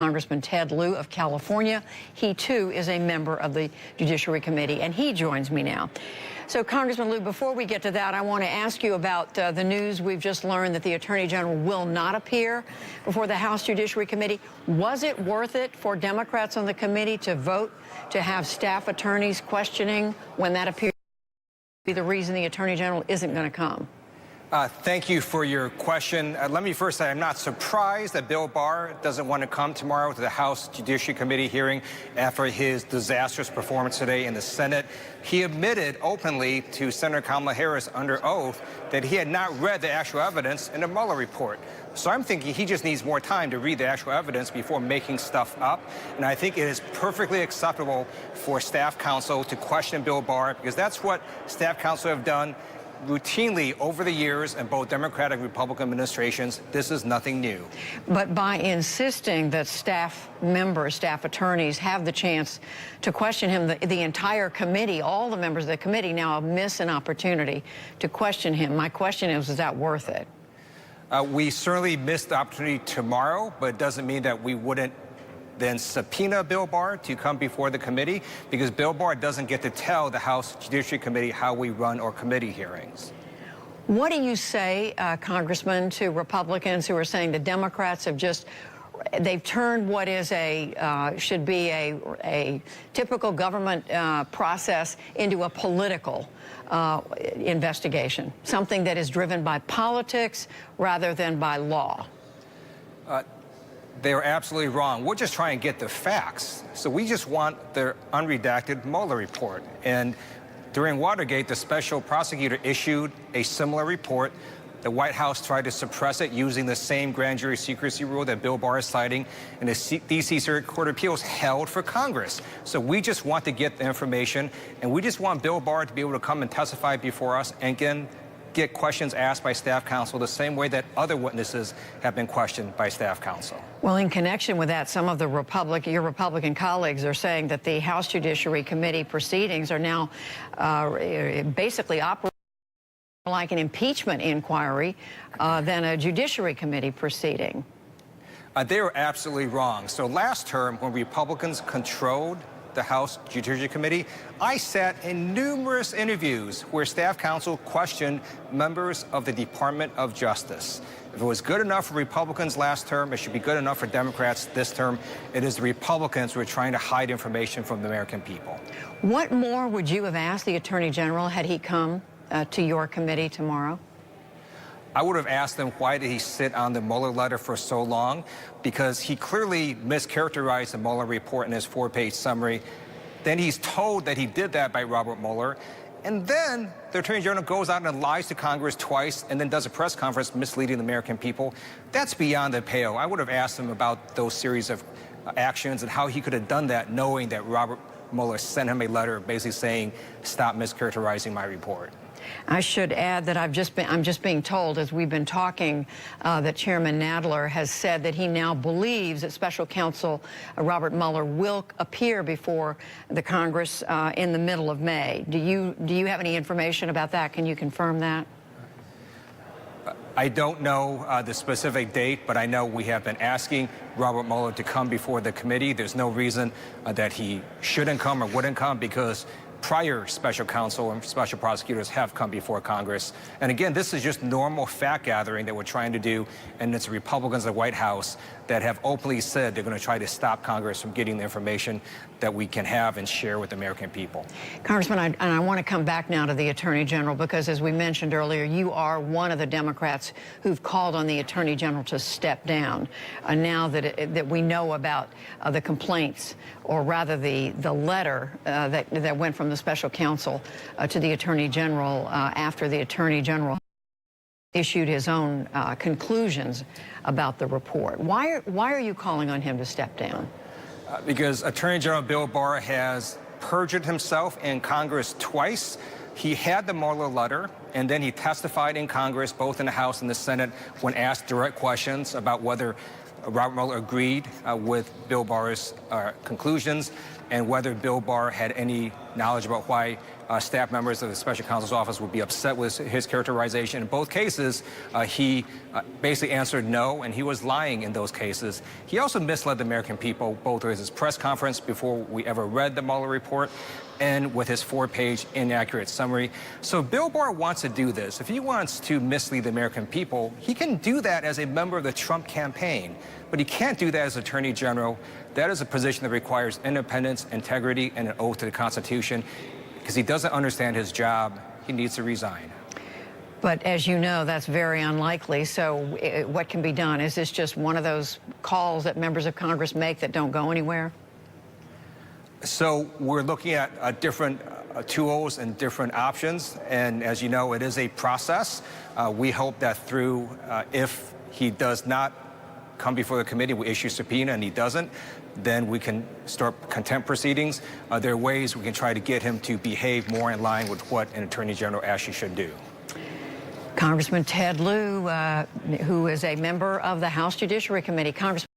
Congressman Ted Lieu of California. He, too, is a member of the Judiciary Committee, and he joins me now. So, Congressman Lieu, before we get to that, I want to ask you about the news we've just learned that the Attorney General will not appear before the House Judiciary Committee. Was it worth it for Democrats on the committee to vote to have staff attorneys questioning when that appears to be the reason the Attorney General isn't going to come? Thank you for your question. Let me first say I'm not surprised that Bill Barr doesn't want to come tomorrow to the House Judiciary Committee hearing after his disastrous performance today in the Senate. He admitted openly to Senator Kamala Harris under oath that he had not read the actual evidence in the Mueller report. So I'm thinking he just needs more time to read the actual evidence before making stuff up. And I think it is perfectly acceptable for staff counsel to question Bill Barr, because that's what staff counsel have done routinely over the years in both Democratic and Republican administrations. This is nothing new. But by insisting that staff members, staff attorneys have the chance to question him, the entire committee, all the members of the committee now miss an opportunity to question him. My question is that worth it? We certainly missed the opportunity tomorrow, but it doesn't mean that we wouldn't then subpoena Bill Barr to come before the committee, because Bill Barr doesn't get to tell the House Judiciary Committee how we run our committee hearings. What do you say, Congressman, to Republicans who are saying the Democrats have they've turned what is should be a typical government process into a political investigation, something that is driven by politics rather than by law? They're absolutely wrong. We're just trying to get the facts. So we just want the unredacted Mueller report. And during Watergate, the special prosecutor issued a similar report. The White House tried to suppress it using the same grand jury secrecy rule that Bill Barr is citing, and the D.C. Circuit Court of Appeals held for Congress. So we just want to get the information, and we just want Bill Barr to be able to come and testify before us and get questions asked by staff counsel the same way that other witnesses have been questioned by staff counsel. Well, in connection with that, some of your Republican colleagues are saying that the House Judiciary Committee proceedings are now basically operating like an impeachment inquiry than a Judiciary Committee proceeding. They were absolutely wrong. So last term, when Republicans controlled the House Judiciary Committee, I sat in numerous interviews where staff counsel questioned members of the Department of Justice. If it was good enough for Republicans last term, it should be good enough for Democrats this term. It is the Republicans who are trying to hide information from the American people. What more would you have asked the Attorney General had he come to your committee tomorrow? I would have asked him, why did he sit on the Mueller letter for so long? Because he clearly mischaracterized the Mueller report in his 4-page summary. Then he's told that he did that by Robert Mueller. And then the Attorney General goes out and lies to Congress twice and then does a press conference misleading the American people. That's beyond the pale. I would have asked him about those series of actions and how he could have done that knowing that Robert Mueller sent him a letter basically saying, stop mischaracterizing my report. I should add that I'm just being told, as we've been talking, that Chairman Nadler has said that he now believes that Special Counsel Robert Mueller will appear before the Congress in the middle of May. Do you have any information about that? Can you confirm that? I don't know the specific date, but I know we have been asking Robert Mueller to come before the committee. There's no reason that he shouldn't come or wouldn't come, because prior special counsel and special prosecutors have come before Congress. And again, this is just normal fact gathering that we're trying to do, and it's Republicans in the White House that have openly said they're going to try to stop Congress from getting the information that we can have and share with the American people. Congressman, I want to come back now to the Attorney General, because as we mentioned earlier, you are one of the Democrats who've called on the Attorney General to step down. Now that we know about the complaints, or rather the letter that went from the special counsel to the Attorney General after the Attorney General issued his own conclusions about the report. Why are you calling on him to step down? Because Attorney General Bill Barr has perjured himself in Congress twice. He had the Mueller letter, and then he testified in Congress, both in the House and the Senate, when asked direct questions about whether Robert Mueller agreed with Bill Barr's conclusions and whether Bill Barr had any knowledge about why staff members of the special counsel's office would be upset with his characterization. In both cases, he basically answered no, and he was lying in those cases. He also misled the American people, both with his press conference before we ever read the Mueller report and with his 4-page inaccurate summary. So Bill Barr wants to do this. If he wants to mislead the American people, he can do that as a member of the Trump campaign, but he can't do that as Attorney General. That is a position that requires independence, integrity, and an oath to the Constitution. Because he doesn't understand his job, he needs to resign. But as you know, that's very unlikely. So what can be done? Is this just one of those calls that members of Congress make that don't go anywhere? So we're looking at different tools and different options. And as you know, it is a process. We hope that through, if he does not come before the committee, we issue subpoena, and he doesn't, then we can start contempt proceedings. There are ways we can try to get him to behave more in line with what an Attorney General actually should do. Congressman Ted Lieu, who is a member of the House Judiciary Committee. Congressman